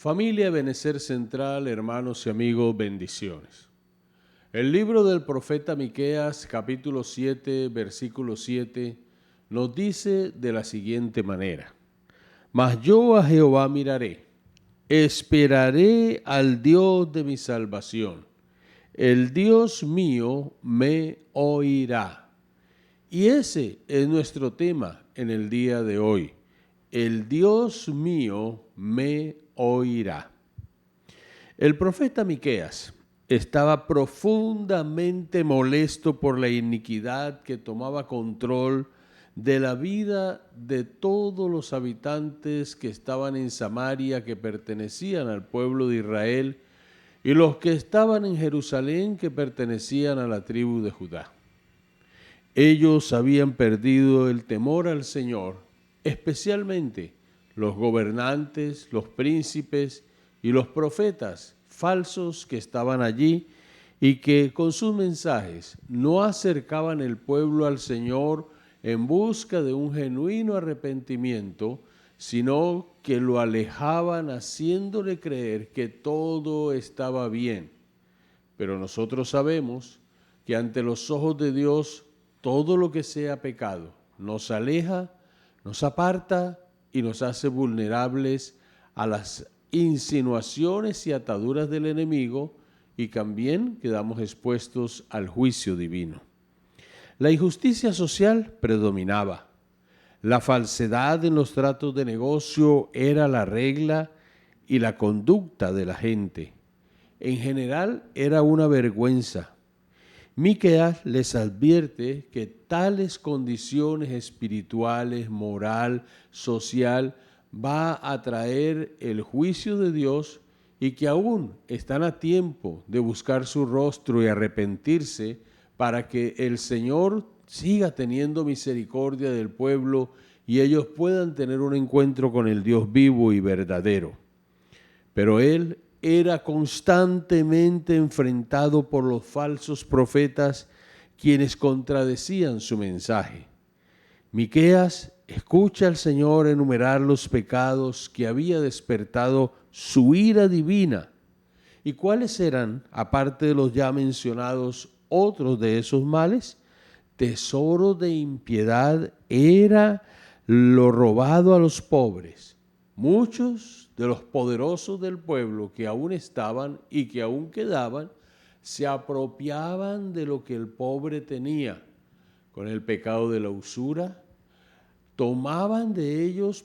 Familia Ebenecer Central, hermanos y amigos, bendiciones. El libro del profeta Miqueas, capítulo 7, versículo 7, nos dice de la siguiente manera: Mas yo a Jehová miraré, esperaré al Dios de mi salvación. El Dios mío me oirá. Y ese es nuestro tema en el día de hoy. El Dios mío me oirá. El profeta Miqueas estaba profundamente molesto por la iniquidad que tomaba control de la vida de todos los habitantes que estaban en Samaria, que pertenecían al pueblo de Israel, y los que estaban en Jerusalén, que pertenecían a la tribu de Judá. Ellos habían perdido el temor al Señor, especialmente los gobernantes, los príncipes y los profetas falsos que estaban allí y que con sus mensajes no acercaban el pueblo al Señor en busca de un genuino arrepentimiento, sino que lo alejaban haciéndole creer que todo estaba bien. Pero nosotros sabemos que ante los ojos de Dios todo lo que sea pecado nos aleja, nos aparta y nos hace vulnerables a las insinuaciones y ataduras del enemigo, y también quedamos expuestos al juicio divino. La injusticia social predominaba. La falsedad en los tratos de negocio era la regla y la conducta de la gente. En general era una vergüenza. Miqueas les advierte que tales condiciones espirituales, moral, social, va a traer el juicio de Dios y que aún están a tiempo de buscar su rostro y arrepentirse para que el Señor siga teniendo misericordia del pueblo y ellos puedan tener un encuentro con el Dios vivo y verdadero. Pero Él era constantemente enfrentado por los falsos profetas, quienes contradecían su mensaje. Miqueas escucha al Señor enumerar los pecados que había despertado su ira divina. ¿Y cuáles eran, aparte de los ya mencionados, otros de esos males? Tesoro de impiedad era lo robado a los pobres. Muchos de los poderosos del pueblo que aún estaban y que aún quedaban, se apropiaban de lo que el pobre tenía. Con el pecado de la usura, tomaban de ellos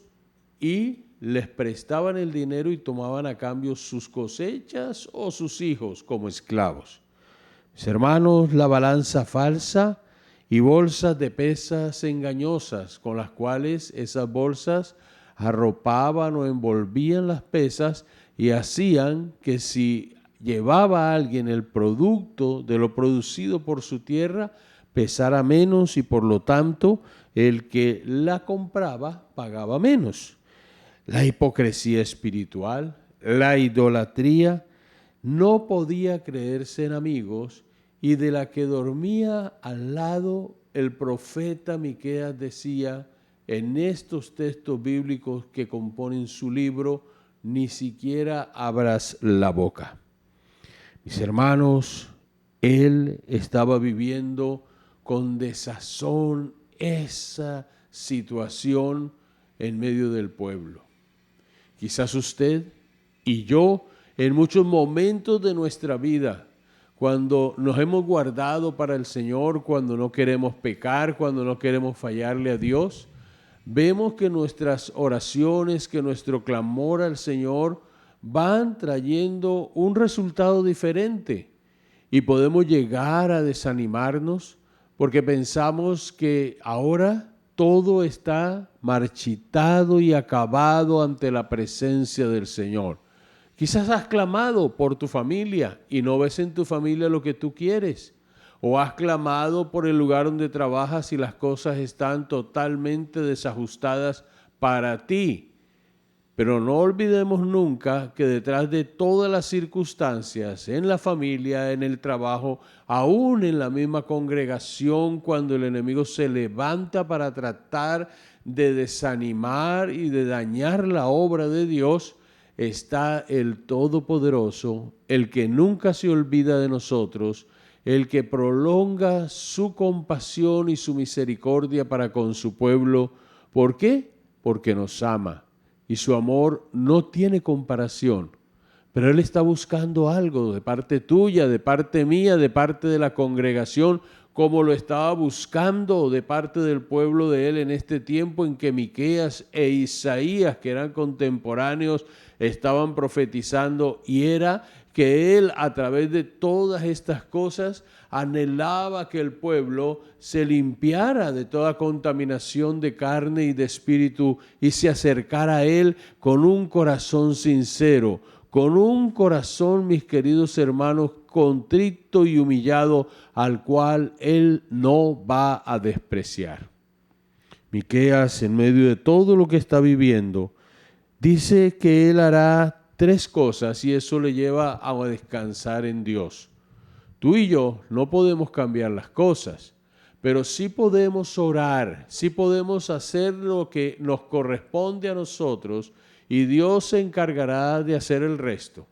y les prestaban el dinero y tomaban a cambio sus cosechas o sus hijos como esclavos. Mis hermanos, la balanza falsa y bolsas de pesas engañosas con las cuales esas bolsas arropaban o envolvían las pesas y hacían que si llevaba a alguien el producto de lo producido por su tierra, pesara menos y por lo tanto el que la compraba pagaba menos. La hipocresía espiritual, la idolatría, no podía creerse en amigos, y de la que dormía al lado el profeta Miqueas decía en estos textos bíblicos que componen su libro: ni siquiera abras la boca. Mis hermanos, él estaba viviendo con desazón esa situación en medio del pueblo. Quizás usted y yo, en muchos momentos de nuestra vida, cuando nos hemos guardado para el Señor, cuando no queremos pecar, cuando no queremos fallarle a Dios, vemos que nuestras oraciones, que nuestro clamor al Señor van trayendo un resultado diferente y podemos llegar a desanimarnos porque pensamos que ahora todo está marchitado y acabado ante la presencia del Señor. Quizás has clamado por tu familia y no ves en tu familia lo que tú quieres. O has clamado por el lugar donde trabajas y las cosas están totalmente desajustadas para ti. Pero no olvidemos nunca que detrás de todas las circunstancias, en la familia, en el trabajo, aún en la misma congregación, cuando el enemigo se levanta para tratar de desanimar y de dañar la obra de Dios, está el Todopoderoso, el que nunca se olvida de nosotros, el que prolonga su compasión y su misericordia para con su pueblo. ¿Por qué? Porque nos ama y su amor no tiene comparación. Pero Él está buscando algo de parte tuya, de parte mía, de parte de la congregación, como lo estaba buscando de parte del pueblo de Él en este tiempo en que Miqueas e Isaías, que eran contemporáneos, estaban profetizando, y era que Él, a través de todas estas cosas, anhelaba que el pueblo se limpiara de toda contaminación de carne y de espíritu y se acercara a Él con un corazón sincero, con un corazón, mis queridos hermanos, contrito y humillado, al cual Él no va a despreciar. Miqueas, en medio de todo lo que está viviendo, dice que Él hará 3 cosas y eso le lleva a descansar en Dios. Tú y yo no podemos cambiar las cosas, pero sí podemos orar, sí podemos hacer lo que nos corresponde a nosotros, y Dios se encargará de hacer el resto.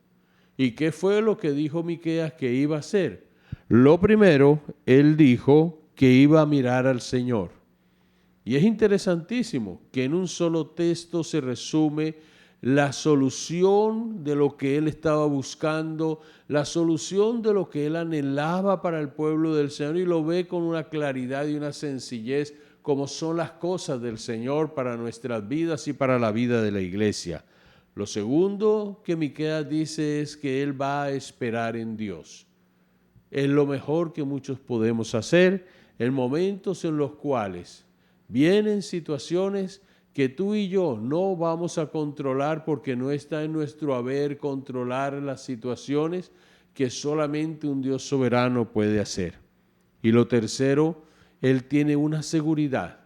¿Y qué fue lo que dijo Miqueas que iba a hacer? Lo primero, él dijo que iba a mirar al Señor. Y es interesantísimo que en un solo texto se resume la solución de lo que él estaba buscando, la solución de lo que él anhelaba para el pueblo del Señor, y lo ve con una claridad y una sencillez como son las cosas del Señor para nuestras vidas y para la vida de la iglesia. Lo segundo que Miqueas dice es que él va a esperar en Dios. Es lo mejor que muchos podemos hacer en momentos en los cuales vienen situaciones que tú y yo no vamos a controlar, porque no está en nuestro haber controlar las situaciones, que solamente un Dios soberano puede hacer. Y lo tercero, Él tiene una seguridad.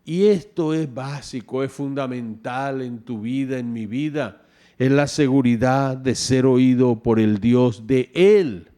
Y esto es básico, es fundamental en tu vida, en mi vida. Es la seguridad de ser oído por el Dios de Él.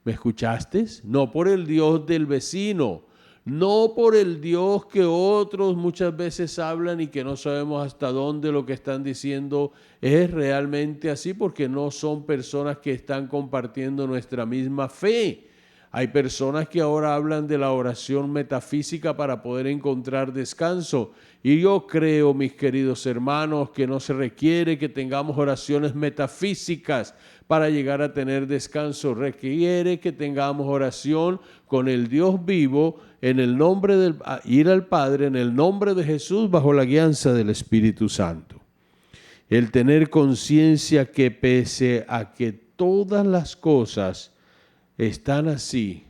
¿Me escuchaste? No por el Dios del vecino, no por el Dios que otros muchas veces hablan y que no sabemos hasta dónde lo que están diciendo es realmente así, porque no son personas que están compartiendo nuestra misma fe. Hay personas que ahora hablan de la oración metafísica para poder encontrar descanso. Y yo creo, mis queridos hermanos, que no se requiere que tengamos oraciones metafísicas para llegar a tener descanso. Requiere que tengamos oración con el Dios vivo, en el nombre del ir al Padre, en el nombre de Jesús, bajo la guianza del Espíritu Santo. El tener conciencia que pese a que todas las cosas están así,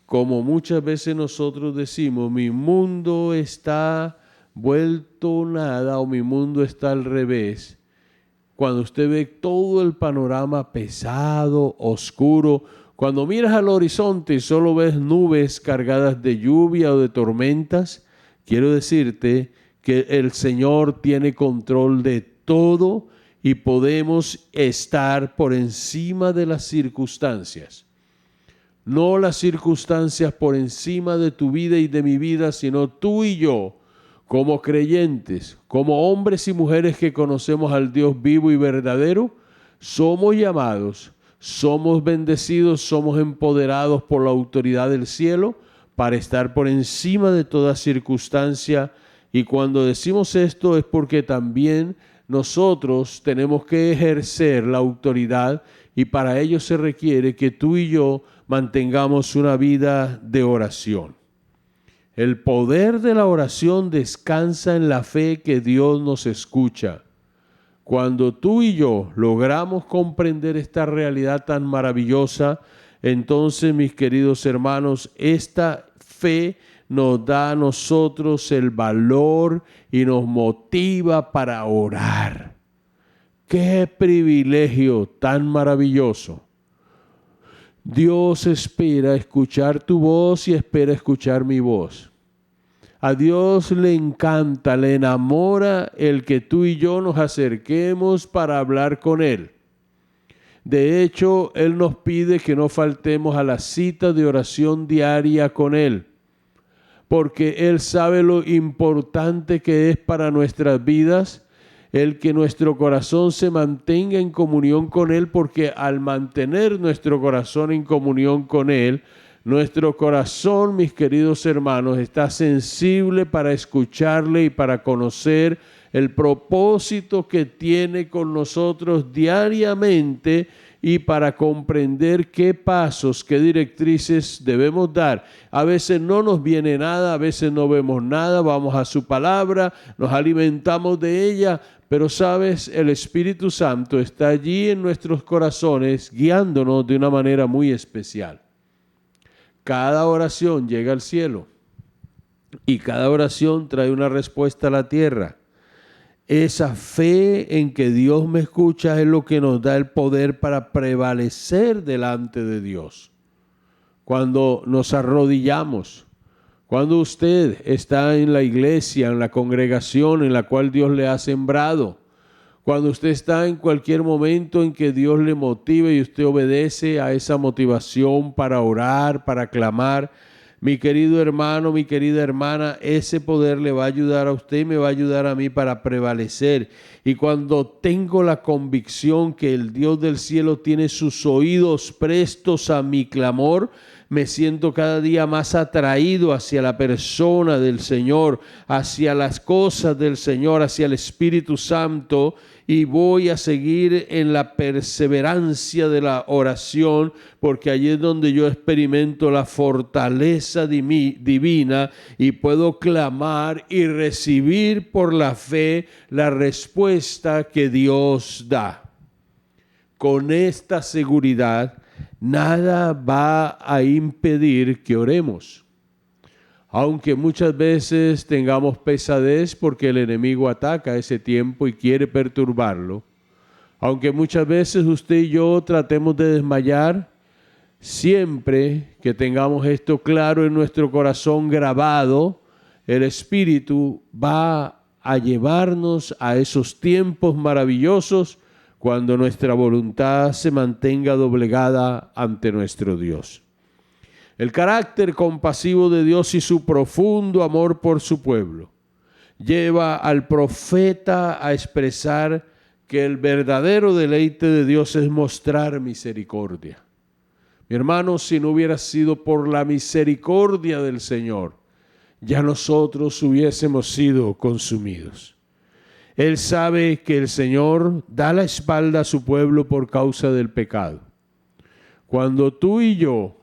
como muchas veces nosotros decimos, mi mundo está vuelto nada o mi mundo está al revés. Cuando usted ve todo el panorama pesado, oscuro, cuando miras al horizonte y solo ves nubes cargadas de lluvia o de tormentas, quiero decirte que el Señor tiene control de todo y podemos estar por encima de las circunstancias. No las circunstancias por encima de tu vida y de mi vida, sino tú y yo, como creyentes, como hombres y mujeres que conocemos al Dios vivo y verdadero, somos llamados, somos bendecidos, somos empoderados por la autoridad del cielo para estar por encima de toda circunstancia. Y cuando decimos esto es porque también nosotros tenemos que ejercer la autoridad, y para ello se requiere que tú y yo mantengamos una vida de oración. El poder de la oración descansa en la fe que Dios nos escucha. Cuando tú y yo logramos comprender esta realidad tan maravillosa, entonces, mis queridos hermanos, esta fe nos da a nosotros el valor y nos motiva para orar. ¡Qué privilegio tan maravilloso! Dios espera escuchar tu voz y espera escuchar mi voz. A Dios le encanta, le enamora el que tú y yo nos acerquemos para hablar con Él. De hecho, Él nos pide que no faltemos a la cita de oración diaria con Él, porque Él sabe lo importante que es para nuestras vidas el que nuestro corazón se mantenga en comunión con Él, porque al mantener nuestro corazón en comunión con Él, nuestro corazón, mis queridos hermanos, está sensible para escucharle y para conocer el propósito que tiene con nosotros diariamente y para comprender qué pasos, qué directrices debemos dar. A veces no nos viene nada, a veces no vemos nada, vamos a su palabra, nos alimentamos de ella, pero sabes, el Espíritu Santo está allí en nuestros corazones guiándonos de una manera muy especial. Cada oración llega al cielo y cada oración trae una respuesta a la tierra. Esa fe en que Dios me escucha es lo que nos da el poder para prevalecer delante de Dios. Cuando nos arrodillamos, cuando usted está en la iglesia, en la congregación en la cual Dios le ha sembrado, cuando usted está en cualquier momento en que Dios le motive y usted obedece a esa motivación para orar, para clamar, mi querido hermano, mi querida hermana, ese poder le va a ayudar a usted y me va a ayudar a mí para prevalecer. Y cuando tengo la convicción que el Dios del cielo tiene sus oídos prestos a mi clamor, me siento cada día más atraído hacia la persona del Señor, hacia las cosas del Señor, hacia el Espíritu Santo, y voy a seguir en la perseverancia de la oración, porque allí es donde yo experimento la fortaleza divina y puedo clamar y recibir por la fe la respuesta que Dios da. Con esta seguridad, nada va a impedir que oremos. Aunque muchas veces tengamos pesadez porque el enemigo ataca a ese tiempo y quiere perturbarlo, aunque muchas veces usted y yo tratemos de desmayar, siempre que tengamos esto claro en nuestro corazón grabado, el Espíritu va a llevarnos a esos tiempos maravillosos cuando nuestra voluntad se mantenga doblegada ante nuestro Dios. El carácter compasivo de Dios y su profundo amor por su pueblo lleva al profeta a expresar que el verdadero deleite de Dios es mostrar misericordia. Mi hermano, si no hubiera sido por la misericordia del Señor, ya nosotros hubiésemos sido consumidos. Él sabe que el Señor da la espalda a su pueblo por causa del pecado. Cuando tú y yo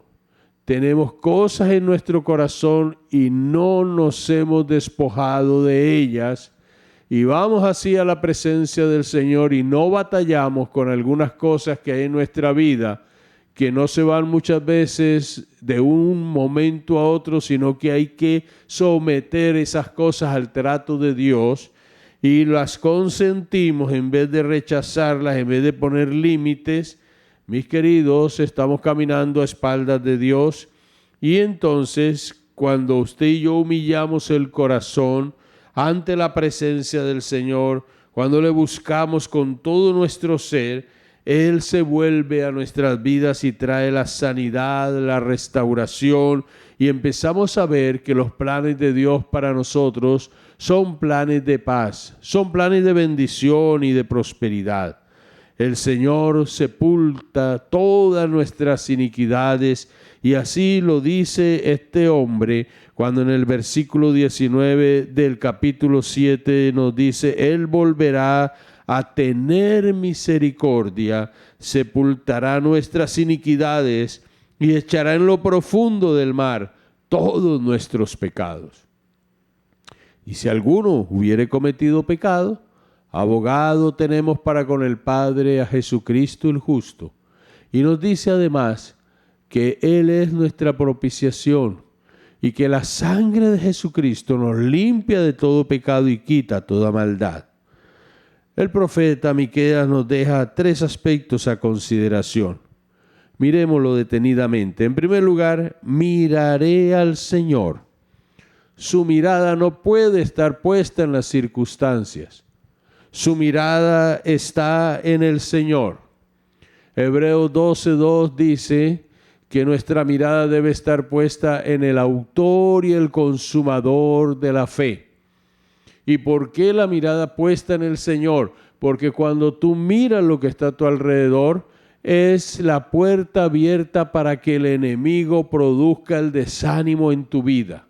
tenemos cosas en nuestro corazón y no nos hemos despojado de ellas y vamos así a la presencia del Señor y no batallamos con algunas cosas que hay en nuestra vida que no se van muchas veces de un momento a otro, sino que hay que someter esas cosas al trato de Dios y las consentimos en vez de rechazarlas, en vez de poner límites. Mis queridos, estamos caminando a espaldas de Dios y entonces cuando usted y yo humillamos el corazón ante la presencia del Señor, cuando le buscamos con todo nuestro ser, Él se vuelve a nuestras vidas y trae la sanidad, la restauración y empezamos a ver que los planes de Dios para nosotros son planes de paz, son planes de bendición y de prosperidad. El Señor sepulta todas nuestras iniquidades y así lo dice este hombre cuando en el versículo 19 del capítulo 7 nos dice: Él volverá a tener misericordia, sepultará nuestras iniquidades y echará en lo profundo del mar todos nuestros pecados. Y si alguno hubiere cometido pecado, abogado tenemos para con el Padre a Jesucristo el justo. Y nos dice además que Él es nuestra propiciación y que la sangre de Jesucristo nos limpia de todo pecado y quita toda maldad. El profeta Miqueas nos deja tres aspectos a consideración. Mirémoslo detenidamente. En primer lugar, miraré al Señor. Su mirada no puede estar puesta en las circunstancias. Su mirada está en el Señor. Hebreos 12:2 dice que nuestra mirada debe estar puesta en el autor y el consumador de la fe. ¿Y por qué la mirada puesta en el Señor? Porque cuando tú miras lo que está a tu alrededor, es la puerta abierta para que el enemigo produzca el desánimo en tu vida.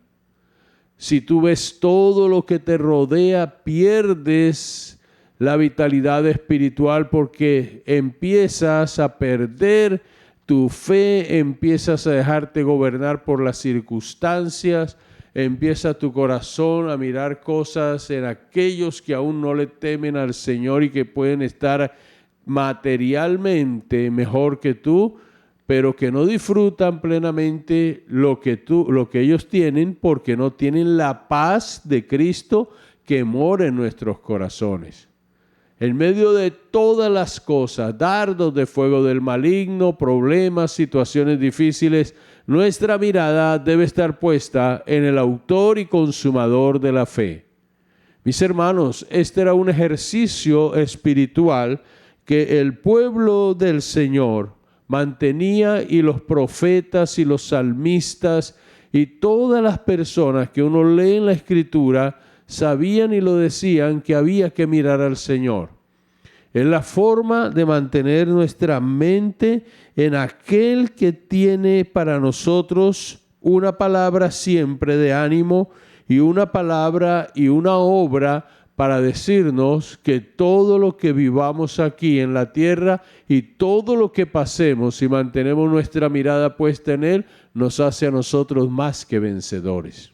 Si tú ves todo lo que te rodea, pierdes la vitalidad espiritual porque empiezas a perder tu fe, empiezas a dejarte gobernar por las circunstancias, empieza tu corazón a mirar cosas en aquellos que aún no le temen al Señor y que pueden estar materialmente mejor que tú, pero que no disfrutan plenamente lo que ellos tienen, porque no tienen la paz de Cristo que mora en nuestros corazones. En medio de todas las cosas, dardos de fuego del maligno, problemas, situaciones difíciles, nuestra mirada debe estar puesta en el autor y consumador de la fe. Mis hermanos, este era un ejercicio espiritual que el pueblo del Señor mantenía, y los profetas y los salmistas y todas las personas que uno lee en la Escritura sabían y lo decían que había que mirar al Señor. Es la forma de mantener nuestra mente en aquel que tiene para nosotros una palabra siempre de ánimo y una palabra y una obra para decirnos que todo lo que vivamos aquí en la tierra y todo lo que pasemos, si mantenemos nuestra mirada puesta en Él, nos hace a nosotros más que vencedores.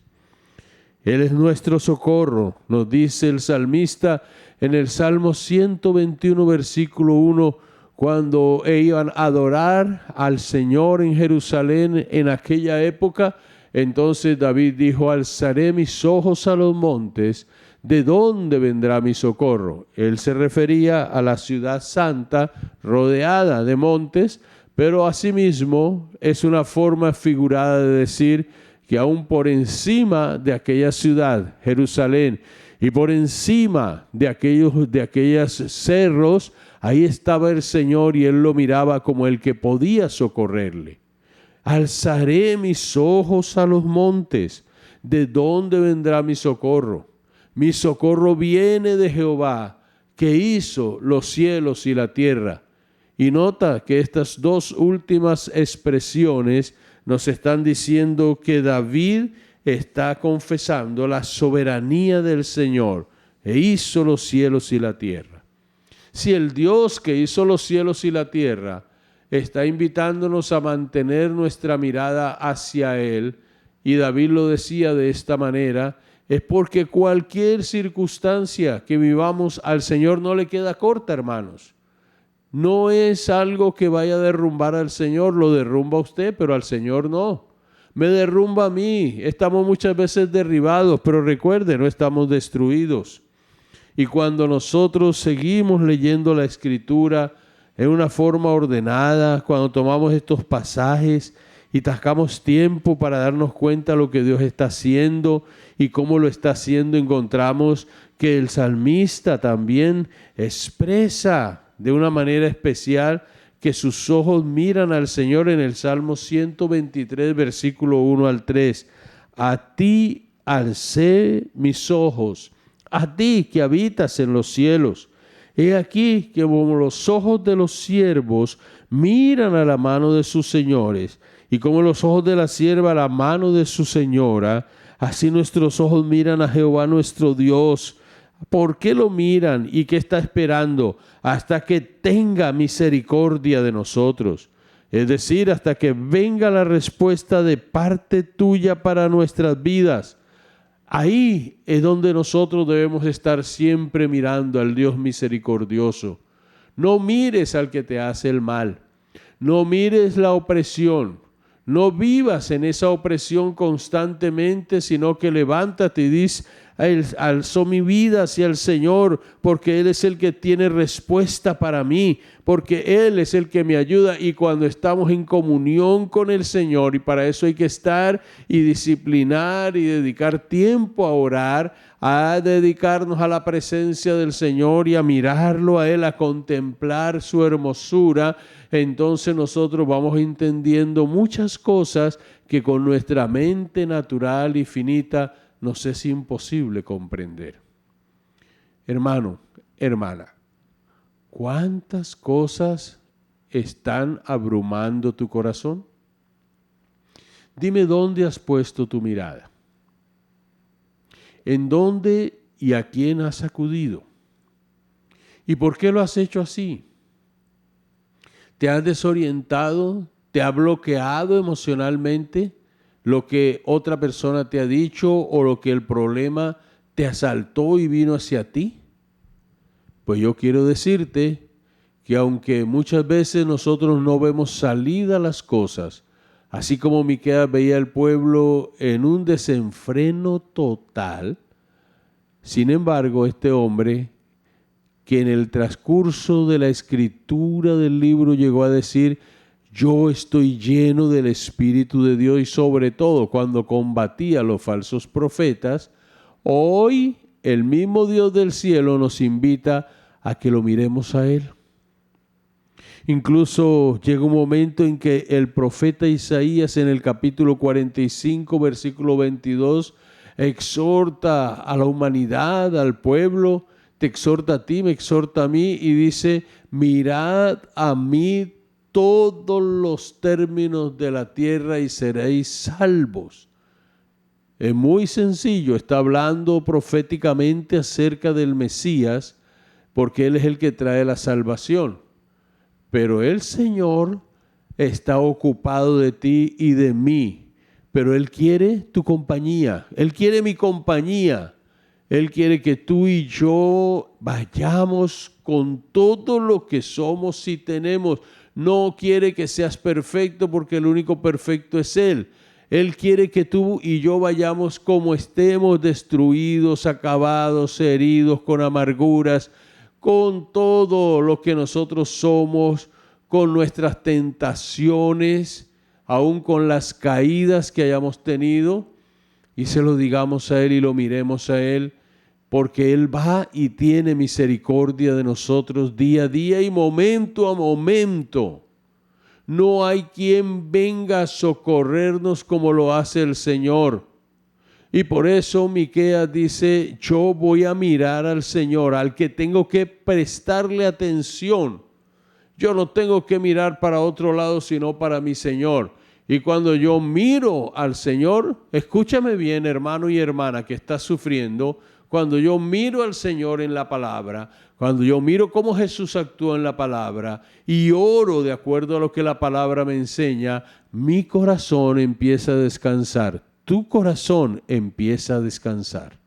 Él es nuestro socorro, nos dice el salmista en el Salmo 121, versículo 1, cuando iban a adorar al Señor en Jerusalén en aquella época. Entonces David dijo: alzaré mis ojos a los montes, ¿de dónde vendrá mi socorro? Él se refería a la ciudad santa rodeada de montes, pero asimismo es una forma figurada de decir que aún por encima de aquella ciudad, Jerusalén, y por encima de aquellos cerros, ahí estaba el Señor, y él lo miraba como el que podía socorrerle. Alzaré mis ojos a los montes, ¿de dónde vendrá mi socorro? Mi socorro viene de Jehová, que hizo los cielos y la tierra. Y nota que estas dos últimas expresiones nos están diciendo que David está confesando la soberanía del Señor, e hizo los cielos y la tierra. Si el Dios que hizo los cielos y la tierra está invitándonos a mantener nuestra mirada hacia Él, y David lo decía de esta manera, es porque cualquier circunstancia que vivamos al Señor no le queda corta, hermanos. No es algo que vaya a derrumbar al Señor, lo derrumba a usted, pero al Señor no. Me derrumba a mí. Estamos muchas veces derribados, pero recuerde, no estamos destruidos. Y cuando nosotros seguimos leyendo la Escritura en una forma ordenada, cuando tomamos estos pasajes y tascamos tiempo para darnos cuenta de lo que Dios está haciendo y cómo lo está haciendo, encontramos que el salmista también expresa de una manera especial que sus ojos miran al Señor en el Salmo 123, versículo 1 al 3. A ti alcé mis ojos, a ti que habitas en los cielos. He aquí que como los ojos de los siervos miran a la mano de sus señores, y como los ojos de la sierva a la mano de su señora, así nuestros ojos miran a Jehová nuestro Dios. ¿Por qué lo miran y qué está esperando? Hasta que tenga misericordia de nosotros. Es decir, hasta que venga la respuesta de parte tuya para nuestras vidas. Ahí es donde nosotros debemos estar siempre mirando al Dios misericordioso. No mires al que te hace el mal. No mires la opresión. No vivas en esa opresión constantemente, sino que levántate y dices: alzó mi vida hacia el Señor, porque Él es el que tiene respuesta para mí, porque Él es el que me ayuda. Y cuando estamos en comunión con el Señor, y para eso hay que estar y disciplinar y dedicar tiempo a orar, a dedicarnos a la presencia del Señor y a mirarlo a Él, a contemplar su hermosura, entonces nosotros vamos entendiendo muchas cosas que con nuestra mente natural y finita nos es imposible comprender. Hermano, hermana, ¿cuántas cosas están abrumando tu corazón? Dime dónde has puesto tu mirada. ¿En dónde y a quién has acudido? ¿Y por qué lo has hecho así? ¿Te has desorientado? ¿Te ha bloqueado emocionalmente lo que otra persona te ha dicho o lo que el problema te asaltó y vino hacia ti? Pues yo quiero decirte que aunque muchas veces nosotros no vemos salida a las cosas, así como Miqueas veía al pueblo en un desenfreno total, sin embargo, este hombre, que en el transcurso de la escritura del libro llegó a decir: yo estoy lleno del Espíritu de Dios, y sobre todo cuando combatía a los falsos profetas, hoy el mismo Dios del cielo nos invita a que lo miremos a Él. Incluso llega un momento en que el profeta Isaías en el capítulo 45, versículo 22, exhorta a la humanidad, al pueblo, te exhorta a ti, me exhorta a mí, y dice: mirad a mí todos los términos de la tierra y seréis salvos. Es muy sencillo, está hablando proféticamente acerca del Mesías, porque Él es el que trae la salvación. Pero el Señor está ocupado de ti y de mí, pero Él quiere tu compañía, Él quiere mi compañía. Él quiere que tú y yo vayamos con todo lo que somos y tenemos. No quiere que seas perfecto, porque el único perfecto es Él. Él quiere que tú y yo vayamos como estemos, destruidos, acabados, heridos, con amarguras, con todo lo que nosotros somos, con nuestras tentaciones, aún con las caídas que hayamos tenido, y se lo digamos a Él y lo miremos a Él, porque Él va y tiene misericordia de nosotros día a día y momento a momento. No hay quien venga a socorrernos como lo hace el Señor. Y por eso Miqueas dice: yo voy a mirar al Señor, al que tengo que prestarle atención. Yo no tengo que mirar para otro lado, sino para mi Señor. Y cuando yo miro al Señor, escúchame bien, hermano y hermana que estás sufriendo, cuando yo miro al Señor en la palabra, cuando yo miro cómo Jesús actúa en la palabra y oro de acuerdo a lo que la palabra me enseña, mi corazón empieza a descansar. Tu corazón empieza a descansar.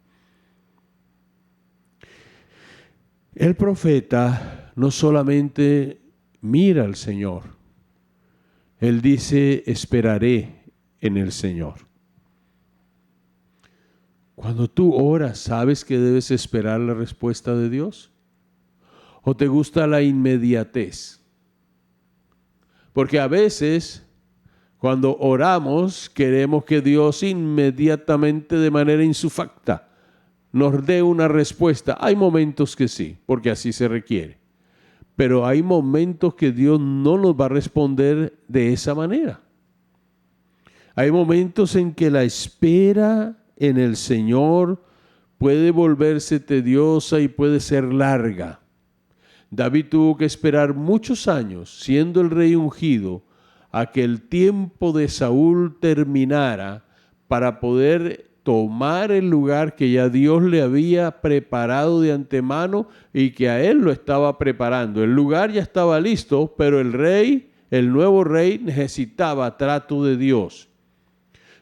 El profeta no solamente mira al Señor, él dice: esperaré en el Señor. Cuando tú oras, ¿sabes que debes esperar la respuesta de Dios? ¿O te gusta la inmediatez? Porque a veces, cuando oramos, queremos que Dios inmediatamente, de manera insufacta, nos dé una respuesta. Hay momentos que sí, porque así se requiere. Pero hay momentos que Dios no nos va a responder de esa manera. Hay momentos en que la espera en el Señor puede volverse tediosa y puede ser larga. David tuvo que esperar muchos años, siendo el rey ungido, a que el tiempo de Saúl terminara para poder tomar el lugar que ya Dios le había preparado de antemano y que a él lo estaba preparando. El lugar ya estaba listo, pero el rey, el nuevo rey, necesitaba trato de Dios.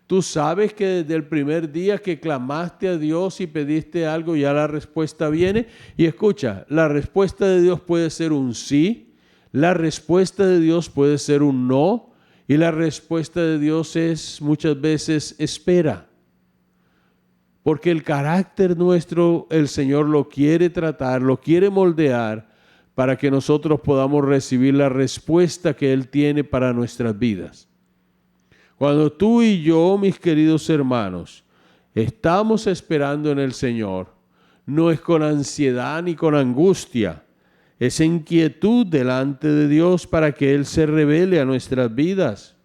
Tú sabes que desde el primer día que clamaste a Dios y pediste algo, ya la respuesta viene. Y escucha, la respuesta de Dios puede ser un sí, la respuesta de Dios puede ser un no, y la respuesta de Dios es muchas veces espera. Porque el carácter nuestro, el Señor lo quiere tratar, lo quiere moldear para que nosotros podamos recibir la respuesta que Él tiene para nuestras vidas. Cuando tú y yo, mis queridos hermanos, estamos esperando en el Señor, no es con ansiedad ni con angustia, es en quietud delante de Dios para que Él se revele a nuestras vidas.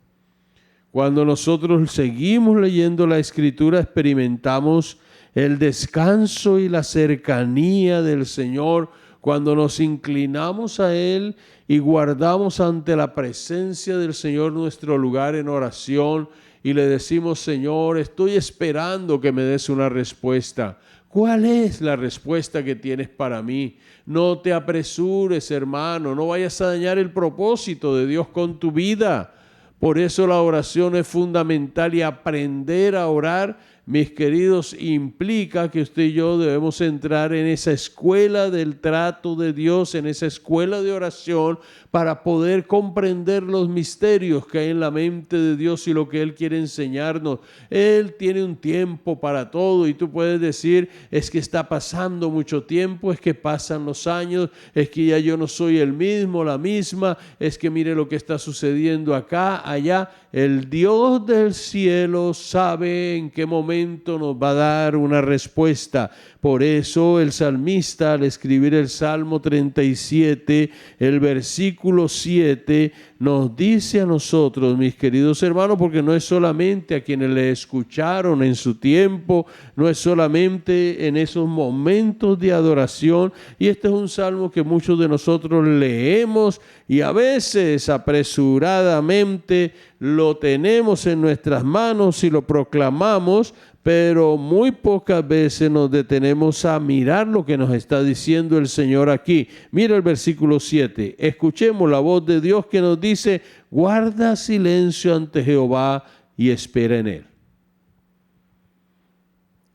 Cuando nosotros seguimos leyendo la Escritura, experimentamos el descanso y la cercanía del Señor, cuando nos inclinamos a Él y guardamos ante la presencia del Señor nuestro lugar en oración y le decimos: Señor, estoy esperando que me des una respuesta. ¿Cuál es la respuesta que tienes para mí? No te apresures, hermano, no vayas a dañar el propósito de Dios con tu vida. Por eso la oración es fundamental, y aprender a orar, mis queridos, implica que usted y yo debemos entrar en esa escuela del trato de Dios, en esa escuela de oración, para poder comprender los misterios que hay en la mente de Dios y lo que Él quiere enseñarnos. Él tiene un tiempo para todo, y tú puedes decir: es que está pasando mucho tiempo, es que pasan los años, es que ya yo no soy el mismo, la misma, es que mire lo que está sucediendo acá, allá. El Dios del cielo sabe en qué momento nos va a dar una respuesta. Por eso el salmista, al escribir el Salmo 37, el versículo 7, nos dice a nosotros, mis queridos hermanos, porque no es solamente a quienes le escucharon en su tiempo, no es solamente en esos momentos de adoración, y este es un salmo que muchos de nosotros leemos y a veces apresuradamente lo tenemos en nuestras manos y lo proclamamos, pero muy pocas veces nos detenemos a mirar lo que nos está diciendo el Señor aquí. Mira el versículo 7. Escuchemos la voz de Dios que nos dice: guarda silencio ante Jehová y espera en Él.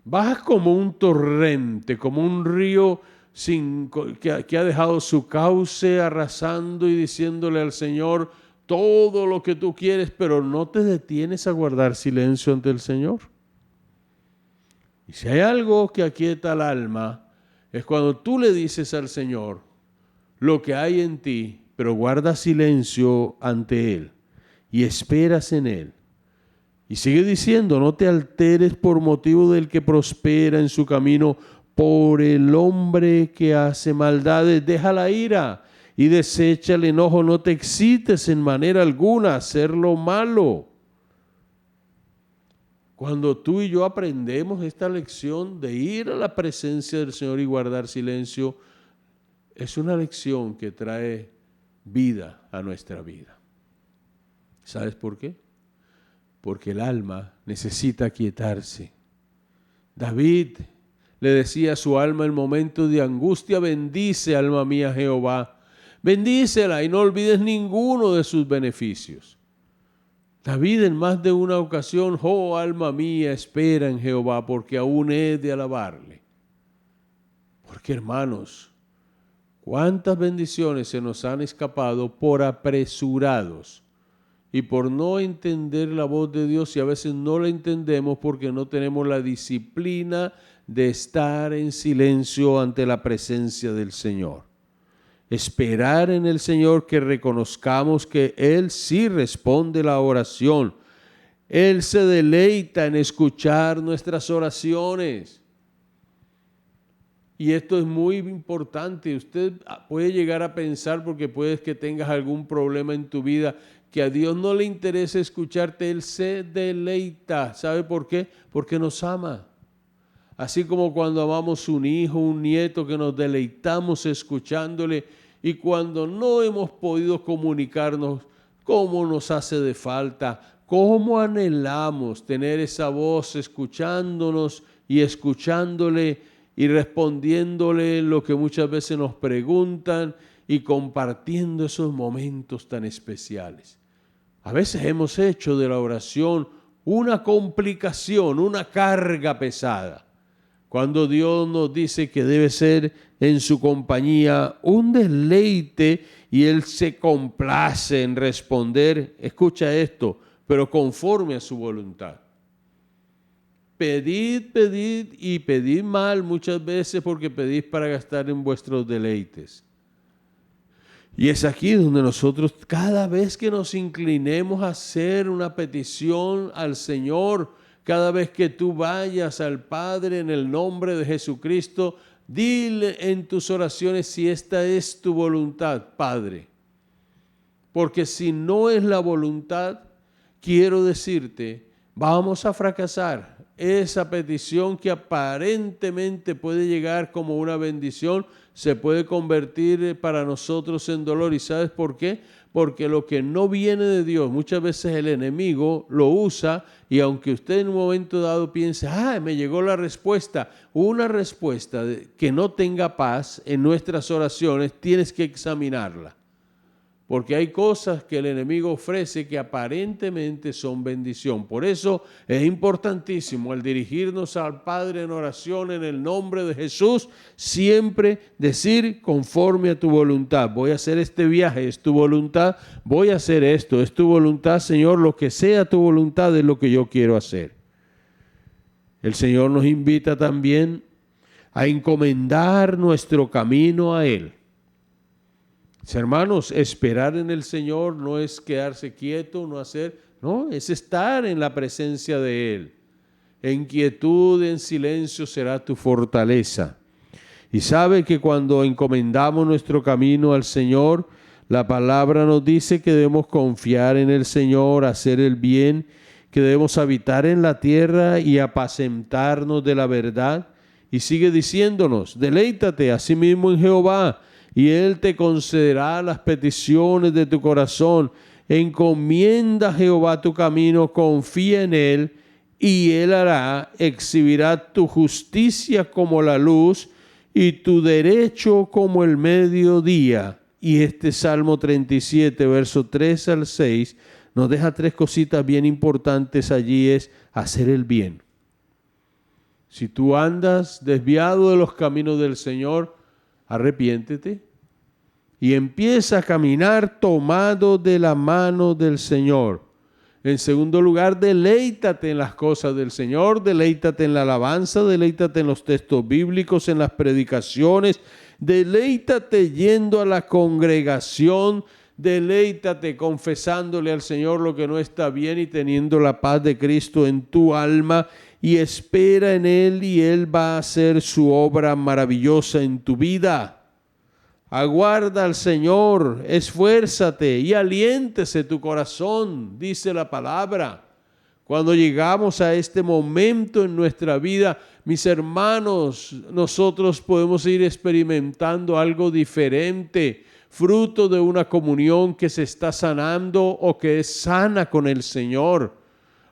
Baja como un torrente, como un río que ha dejado su cauce arrasando y diciéndole al Señor todo lo que tú quieres, pero no te detienes a guardar silencio ante el Señor. Y si hay algo que aquieta el alma, es cuando tú le dices al Señor lo que hay en ti, pero guardas silencio ante Él y esperas en Él. Y sigue diciendo: no te alteres por motivo del que prospera en su camino, por el hombre que hace maldades. Deja la ira y desecha el enojo, no te excites en manera alguna a hacer lo malo. Cuando tú y yo aprendemos esta lección de ir a la presencia del Señor y guardar silencio, es una lección que trae vida a nuestra vida. ¿Sabes por qué? Porque el alma necesita quietarse. David le decía a su alma en momentos de angustia: bendice, alma mía, Jehová. Bendícela y no olvides ninguno de sus beneficios. David en más de una ocasión: oh, alma mía, espera en Jehová, porque aún he de alabarle. Porque, hermanos, cuántas bendiciones se nos han escapado por apresurados y por no entender la voz de Dios, y a veces no la entendemos porque no tenemos la disciplina de estar en silencio ante la presencia del Señor. Esperar en el Señor, que reconozcamos que Él sí responde la oración. Él se deleita en escuchar nuestras oraciones. Y esto es muy importante. Usted puede llegar a pensar, porque puedes que tengas algún problema en tu vida, que a Dios no le interesa escucharte. Él se deleita. ¿Sabe por qué? Porque nos ama. Así como cuando amamos un hijo, un nieto, que nos deleitamos escuchándole, y cuando no hemos podido comunicarnos, cómo nos hace de falta, cómo anhelamos tener esa voz escuchándonos y escuchándole y respondiéndole lo que muchas veces nos preguntan y compartiendo esos momentos tan especiales. A veces hemos hecho de la oración una complicación, una carga pesada, cuando Dios nos dice que debe ser en su compañía un deleite, y Él se complace en responder, escucha esto, pero conforme a su voluntad. Pedid, pedid y pedid mal muchas veces, porque pedís para gastar en vuestros deleites. Y es aquí donde nosotros, cada vez que nos inclinemos a hacer una petición al Señor, cada vez que tú vayas al Padre en el nombre de Jesucristo, dile en tus oraciones si esta es tu voluntad, Padre. Porque si no es la voluntad, quiero decirte, vamos a fracasar esa petición que aparentemente puede llegar como una bendición, se puede convertir para nosotros en dolor. ¿Y sabes por qué? Porque lo que no viene de Dios, muchas veces el enemigo lo usa, y aunque usted en un momento dado piense, me llegó la respuesta, una respuesta que no tenga paz en nuestras oraciones, tienes que examinarla. Porque hay cosas que el enemigo ofrece que aparentemente son bendición. Por eso es importantísimo al dirigirnos al Padre en oración en el nombre de Jesús, siempre decir conforme a tu voluntad. Voy a hacer este viaje, es tu voluntad. Voy a hacer esto, es tu voluntad, Señor. Lo que sea tu voluntad es lo que yo quiero hacer. El Señor nos invita también a encomendar nuestro camino a Él. Hermanos, esperar en el Señor no es quedarse quieto, es estar en la presencia de Él. En quietud, en silencio será tu fortaleza. Y sabe que cuando encomendamos nuestro camino al Señor, la palabra nos dice que debemos confiar en el Señor, hacer el bien, que debemos habitar en la tierra y apacentarnos de la verdad. Y sigue diciéndonos, deleítate asimismo en Jehová, y Él te concederá las peticiones de tu corazón. Encomienda a Jehová tu camino, confía en Él, y Él hará, exhibirá tu justicia como la luz y tu derecho como el mediodía. Y este Salmo 37, verso 3 al 6, nos deja tres cositas bien importantes allí, es hacer el bien. Si tú andas desviado de los caminos del Señor, arrepiéntete y empieza a caminar tomado de la mano del Señor. En segundo lugar, deleítate en las cosas del Señor, deleítate en la alabanza, deleítate en los textos bíblicos, en las predicaciones, deleítate yendo a la congregación, deleítate confesándole al Señor lo que no está bien y teniendo la paz de Cristo en tu alma, y espera en Él y Él va a hacer su obra maravillosa en tu vida. Aguarda al Señor, esfuérzate y aliéntese tu corazón, dice la palabra. Cuando llegamos a este momento en nuestra vida, mis hermanos, nosotros podemos ir experimentando algo diferente, fruto de una comunión que se está sanando o que es sana con el Señor.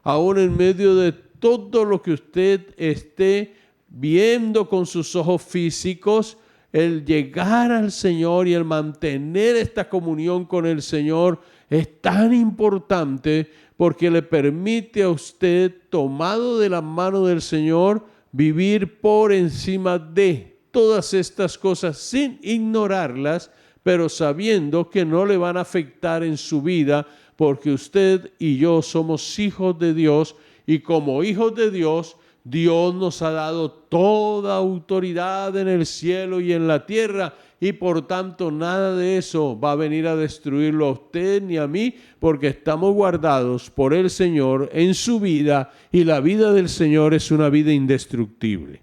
Aún en medio de todo lo que usted esté viendo con sus ojos físicos, el llegar al Señor y el mantener esta comunión con el Señor es tan importante porque le permite a usted, tomado de la mano del Señor, vivir por encima de todas estas cosas sin ignorarlas, pero sabiendo que no le van a afectar en su vida porque usted y yo somos hijos de Dios. Y como hijos de Dios, Dios nos ha dado toda autoridad en el cielo y en la tierra, y por tanto nada de eso va a venir a destruirlo a usted ni a mí, porque estamos guardados por el Señor en su vida, y la vida del Señor es una vida indestructible.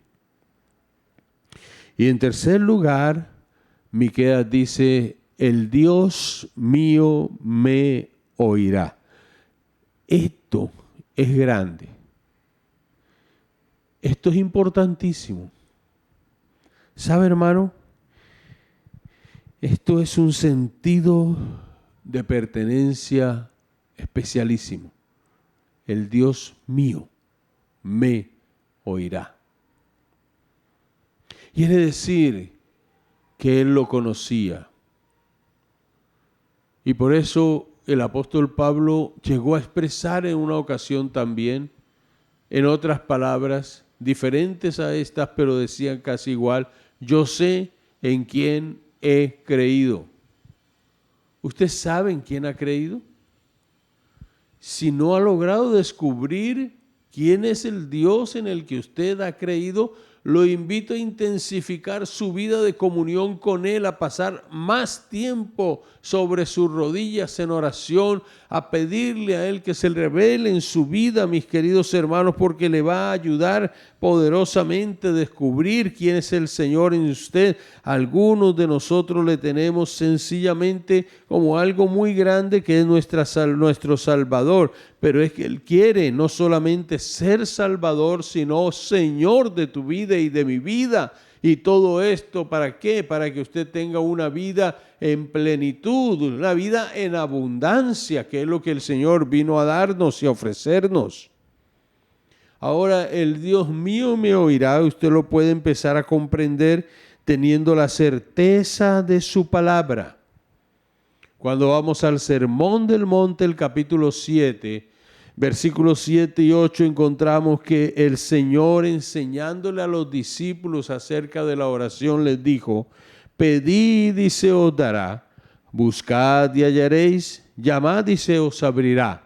Y en tercer lugar, Miqueas dice, el Dios mío me oirá. Esto es grande. Esto es importantísimo. ¿Sabe, hermano? Esto es un sentido de pertenencia especialísimo. El Dios mío me oirá. Quiere decir que Él lo conocía. Y por eso el apóstol Pablo llegó a expresar en una ocasión también, en otras palabras, diferentes a estas, pero decían casi igual, yo sé en quién he creído. ¿Usted sabe en quién ha creído? Si no ha logrado descubrir quién es el Dios en el que usted ha creído, lo invito a intensificar su vida de comunión con Él, a pasar más tiempo sobre sus rodillas en oración, a pedirle a Él que se revele en su vida, mis queridos hermanos, porque le va a ayudar, poderosamente descubrir quién es el Señor en usted. Algunos de nosotros le tenemos sencillamente como algo muy grande que es nuestro Salvador, pero es que Él quiere no solamente ser Salvador, sino Señor de tu vida y de mi vida. Y todo esto, ¿para qué? Para que usted tenga una vida en plenitud, una vida en abundancia, que es lo que el Señor vino a darnos y a ofrecernos. Ahora, el Dios mío me oirá, usted lo puede empezar a comprender teniendo la certeza de su palabra. Cuando vamos al Sermón del Monte, el capítulo 7, versículos 7 y 8, encontramos que el Señor, enseñándole a los discípulos acerca de la oración, les dijo: pedid y se os dará, buscad y hallaréis, llamad y se os abrirá.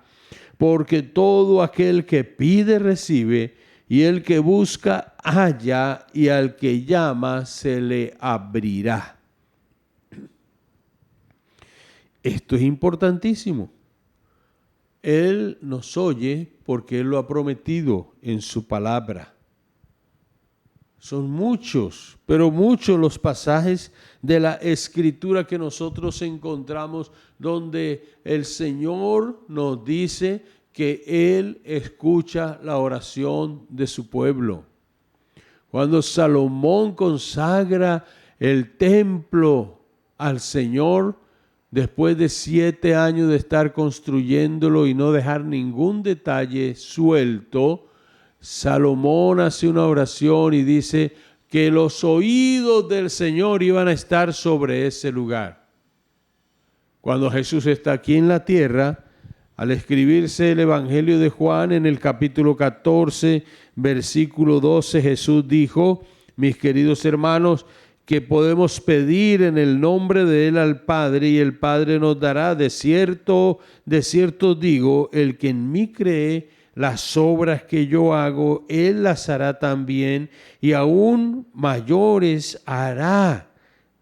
Porque todo aquel que pide recibe, y el que busca halla, y al que llama se le abrirá. Esto es importantísimo. Él nos oye porque Él lo ha prometido en su palabra. Son muchos, pero muchos los pasajes de la Escritura que nosotros encontramos donde el Señor nos dice que Él escucha la oración de su pueblo. Cuando Salomón consagra el templo al Señor, después de 7 años de estar construyéndolo y no dejar ningún detalle suelto, Salomón hace una oración y dice que los oídos del Señor iban a estar sobre ese lugar. Cuando Jesús está aquí en la tierra, al escribirse el Evangelio de Juan en el capítulo 14, versículo 12, Jesús dijo: mis queridos hermanos, que podemos pedir en el nombre de Él al Padre, y el Padre nos dará. De cierto digo, el que en mí cree, las obras que yo hago, Él las hará también, y aún mayores hará.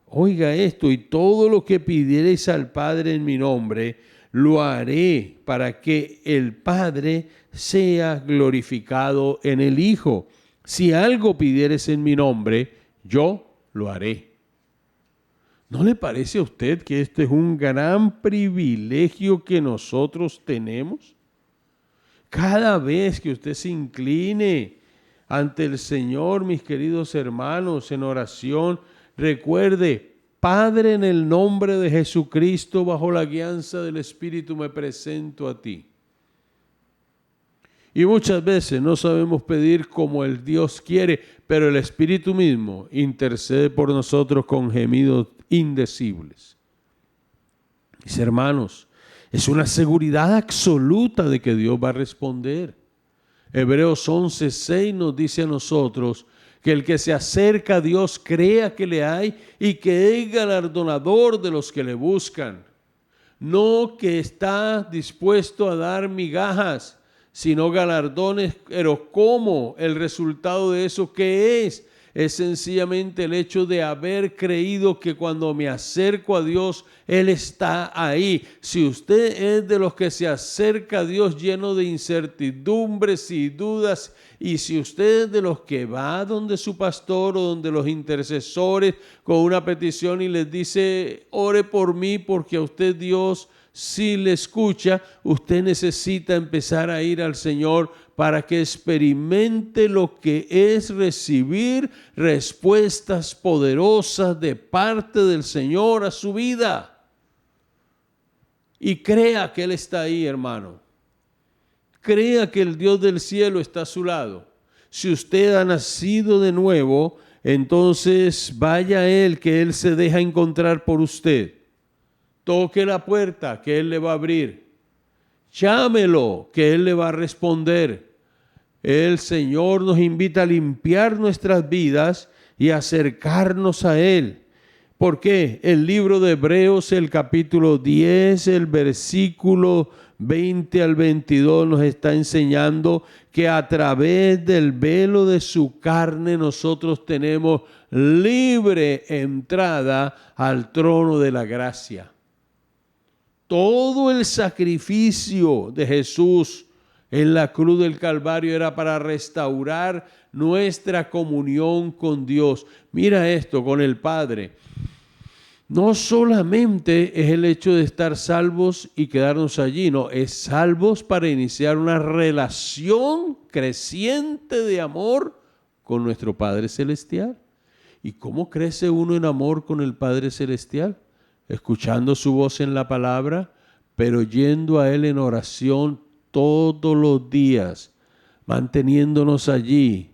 Oiga esto: y todo lo que pidiereis al Padre en mi nombre, lo haré, para que el Padre sea glorificado en el Hijo. Si algo pidieres en mi nombre, yo lo haré. ¿No le parece a usted que este es un gran privilegio que nosotros tenemos? Cada vez que usted se incline ante el Señor, mis queridos hermanos, en oración, recuerde: Padre, en el nombre de Jesucristo, bajo la guianza del Espíritu, me presento a ti. Y muchas veces no sabemos pedir como el Dios quiere, pero el Espíritu mismo intercede por nosotros con gemidos indecibles. Mis hermanos, es una seguridad absoluta de que Dios va a responder. Hebreos 11:6 nos dice a nosotros que el que se acerca a Dios crea que le hay y que es galardonador de los que le buscan. No que está dispuesto a dar migajas, sino galardones. Pero ¿cómo? El resultado de eso, ¿qué es? Es sencillamente el hecho de haber creído que cuando me acerco a Dios, Él está ahí. Si usted es de los que se acerca a Dios lleno de incertidumbres y dudas, y si usted es de los que va donde su pastor o donde los intercesores con una petición y les dice: ore por mí, porque a usted Dios sí le escucha, usted necesita empezar a ir al Señor para que experimente lo que es recibir respuestas poderosas de parte del Señor a su vida. Y crea que Él está ahí, hermano. Crea que el Dios del cielo está a su lado. Si usted ha nacido de nuevo, entonces vaya a Él, que Él se deja encontrar por usted. Toque la puerta, que Él le va a abrir. Llámelo, que Él le va a responder. El Señor nos invita a limpiar nuestras vidas y acercarnos a Él. ¿Por qué? El libro de Hebreos, el capítulo 10, el versículo 20 al 22 nos está enseñando que a través del velo de su carne nosotros tenemos libre entrada al trono de la gracia. Todo el sacrificio de Jesús en la cruz del Calvario era para restaurar nuestra comunión con Dios. Mira esto, con el Padre. No solamente es el hecho de estar salvos y quedarnos allí, no, es salvos para iniciar una relación creciente de amor con nuestro Padre Celestial. ¿Y cómo crece uno en amor con el Padre Celestial? Escuchando su voz en la palabra, pero yendo a Él en oración todos los días, manteniéndonos allí,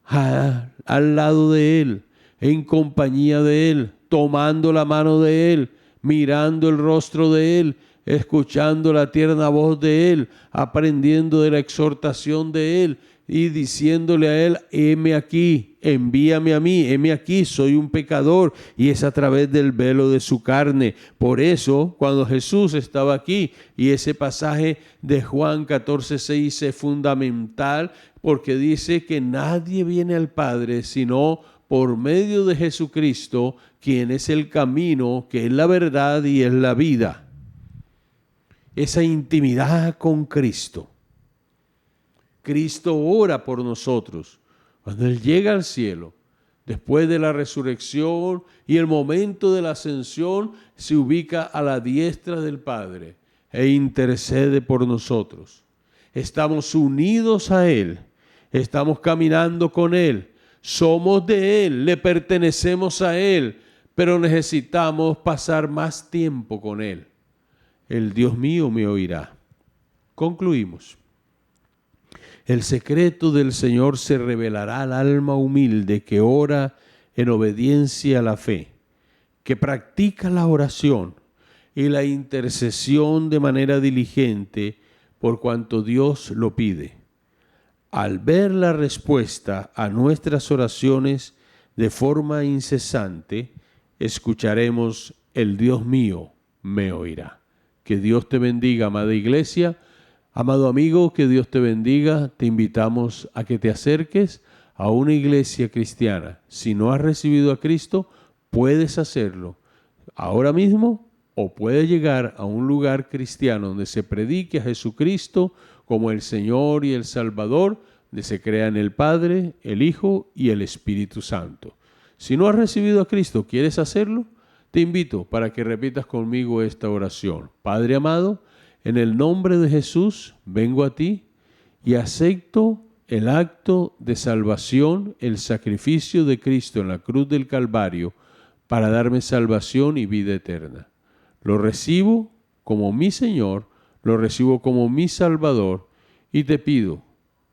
al lado de Él, en compañía de Él, tomando la mano de Él, mirando el rostro de Él, escuchando la tierna voz de Él, aprendiendo de la exhortación de Él y diciéndole a Él: heme aquí, envíame a mí, heme aquí, soy un pecador. Y es a través del velo de su carne. Por eso, cuando Jesús estaba aquí, y ese pasaje de Juan 14:6 es fundamental, porque dice que nadie viene al Padre sino por medio de Jesucristo, quien es el camino, que es la verdad y es la vida. Esa intimidad con Cristo. Cristo ora por nosotros. Cuando Él llega al cielo, después de la resurrección y el momento de la ascensión, se ubica a la diestra del Padre e intercede por nosotros. Estamos unidos a Él, estamos caminando con Él, somos de Él, le pertenecemos a Él, pero necesitamos pasar más tiempo con Él. El Dios mío me oirá. Concluimos. El secreto del Señor se revelará al alma humilde que ora en obediencia a la fe, que practica la oración y la intercesión de manera diligente por cuanto Dios lo pide. Al ver la respuesta a nuestras oraciones de forma incesante, escucharemos: el Dios mío me oirá. Que Dios te bendiga, amada iglesia. Amado amigo, que Dios te bendiga. Te invitamos a que te acerques a una iglesia cristiana. Si no has recibido a Cristo, puedes hacerlo ahora mismo, o puedes llegar a un lugar cristiano donde se predique a Jesucristo como el Señor y el Salvador, donde se crea en el Padre, el Hijo y el Espíritu Santo. Si no has recibido a Cristo, ¿quieres hacerlo? Te invito para que repitas conmigo esta oración. Padre amado, en el nombre de Jesús vengo a ti y acepto el acto de salvación, el sacrificio de Cristo en la cruz del Calvario para darme salvación y vida eterna. Lo recibo como mi Señor, lo recibo como mi Salvador y te pido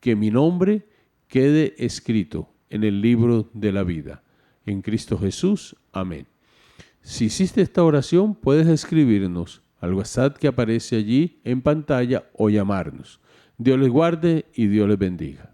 que mi nombre quede escrito en el libro de la vida. En Cristo Jesús. Amén. Si hiciste esta oración, puedes escribirnos al WhatsApp que aparece allí en pantalla o llamarnos. Dios les guarde y Dios les bendiga.